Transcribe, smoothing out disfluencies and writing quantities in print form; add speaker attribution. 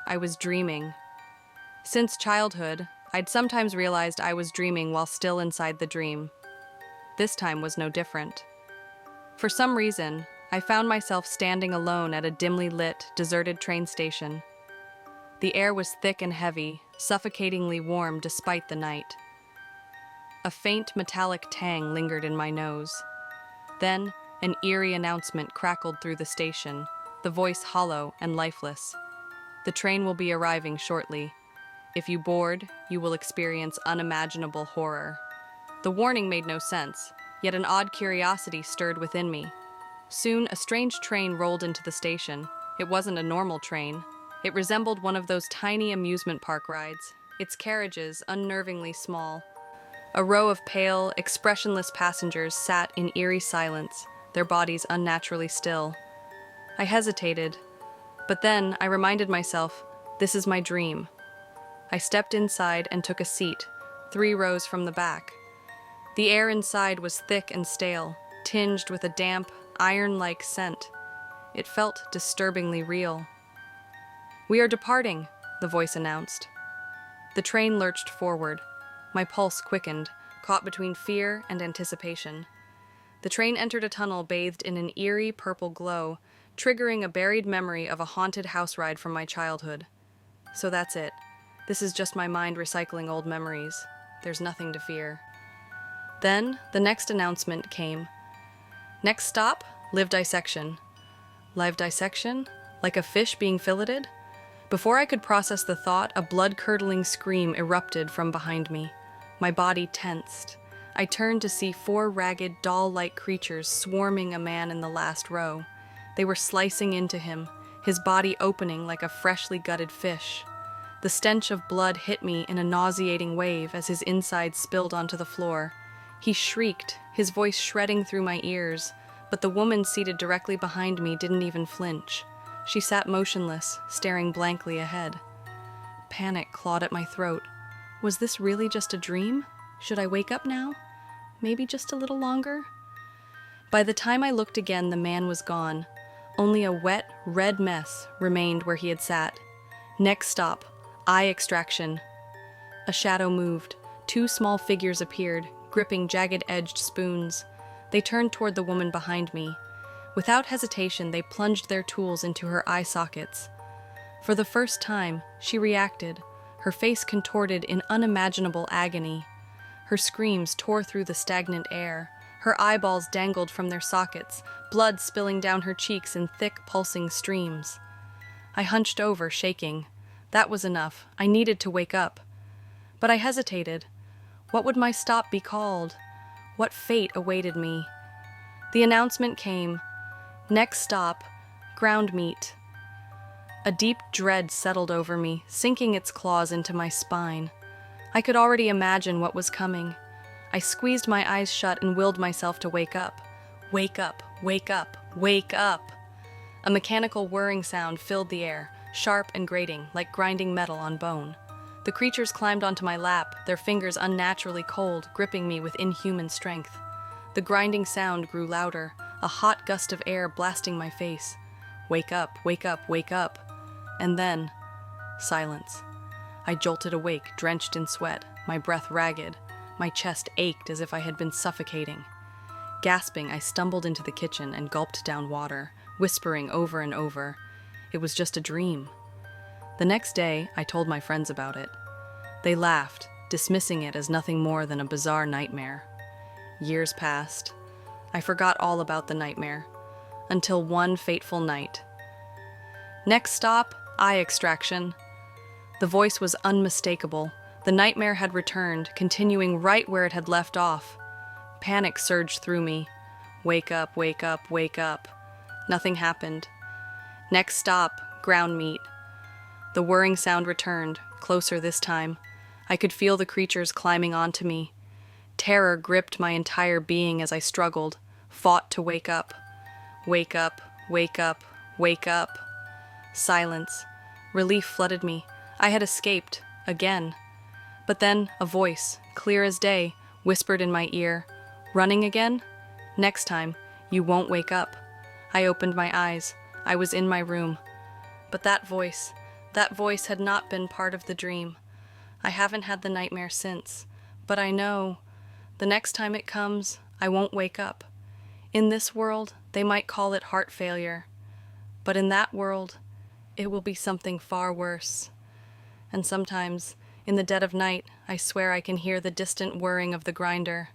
Speaker 1: I was dreaming. Since childhood, I'd sometimes realized I was dreaming while still inside the dream. This time was no different. For some reason, I found myself standing alone at a dimly lit, deserted train station. The air was thick and heavy, suffocatingly warm despite the night. A faint metallic tang lingered in my nose. Then, an eerie announcement crackled through the station, the voice hollow and lifeless. The train will be arriving shortly. If you board, you will experience unimaginable horror. The warning made no sense, yet an odd curiosity stirred within me. Soon, a strange train rolled into the station. It wasn't a normal train. It resembled one of those tiny amusement park rides, its carriages unnervingly small. A row of pale, expressionless passengers sat in eerie silence, their bodies unnaturally still. I hesitated, but then I reminded myself, this is my dream. I stepped inside and took a seat, 3 rows from the back. The air inside was thick and stale, tinged with a damp, iron-like scent. It felt disturbingly real. "We are departing," the voice announced. The train lurched forward. My pulse quickened, caught between fear and anticipation. The train entered a tunnel bathed in an eerie purple glow, triggering a buried memory of a haunted house ride from my childhood. So that's it. This is just my mind recycling old memories. There's nothing to fear. Then, the next announcement came. Next stop, live dissection. Live dissection? Like a fish being filleted? Before I could process the thought, a blood-curdling scream erupted from behind me. My body tensed. I turned to see 4 ragged, doll-like creatures swarming a man in the last row. They were slicing into him, his body opening like a freshly gutted fish. The stench of blood hit me in a nauseating wave as his insides spilled onto the floor. He shrieked, his voice shredding through my ears, but the woman seated directly behind me didn't even flinch. She sat motionless, staring blankly ahead. Panic clawed at my throat. Was this really just a dream? Should I wake up now? Maybe just a little longer? By the time I looked again, the man was gone. Only a wet, red mess remained where he had sat. Next stop, eye extraction. A shadow moved. 2 small figures appeared, gripping jagged-edged spoons. They turned toward the woman behind me. Without hesitation, they plunged their tools into her eye sockets. For the first time, she reacted, her face contorted in unimaginable agony. Her screams tore through the stagnant air. Her eyeballs dangled from their sockets, blood spilling down her cheeks in thick, pulsing streams. I hunched over, shaking. That was enough. I needed to wake up. But I hesitated. What would my stop be called? What fate awaited me? The announcement came. Next stop, ground meat. A deep dread settled over me, sinking its claws into my spine. I could already imagine what was coming. I squeezed my eyes shut and willed myself to wake up. Wake up, wake up, wake up! A mechanical whirring sound filled the air, sharp and grating, like grinding metal on bone. The creatures climbed onto my lap, their fingers unnaturally cold, gripping me with inhuman strength. The grinding sound grew louder, a hot gust of air blasting my face. Wake up, wake up, wake up. And then, silence. I jolted awake, drenched in sweat, my breath ragged. My chest ached as if I had been suffocating. Gasping, I stumbled into the kitchen and gulped down water, whispering over and over, "It was just a dream." The next day, I told my friends about it. They laughed, dismissing it as nothing more than a bizarre nightmare. Years passed. I forgot all about the nightmare, until one fateful night. Next stop, eye extraction. The voice was unmistakable. The nightmare had returned, continuing right where it had left off. Panic surged through me. Wake up, wake up, wake up. Nothing happened. Next stop, ground meat. The whirring sound returned, closer this time. I could feel the creatures climbing onto me. Terror gripped my entire being as I struggled, fought to wake up. Wake up, wake up, wake up. Silence. Relief flooded me. I had escaped, again. But then a voice, clear as day, whispered in my ear, "Running again? Next time, you won't wake up." I opened my eyes. I was in my room. But that voice, That voice had not been part of the dream. I haven't had the nightmare since, but I know the next time it comes, I won't wake up. In this world, they might call it heart failure, but in that world, it will be something far worse. And sometimes, in the dead of night, I swear I can hear the distant whirring of the grinder,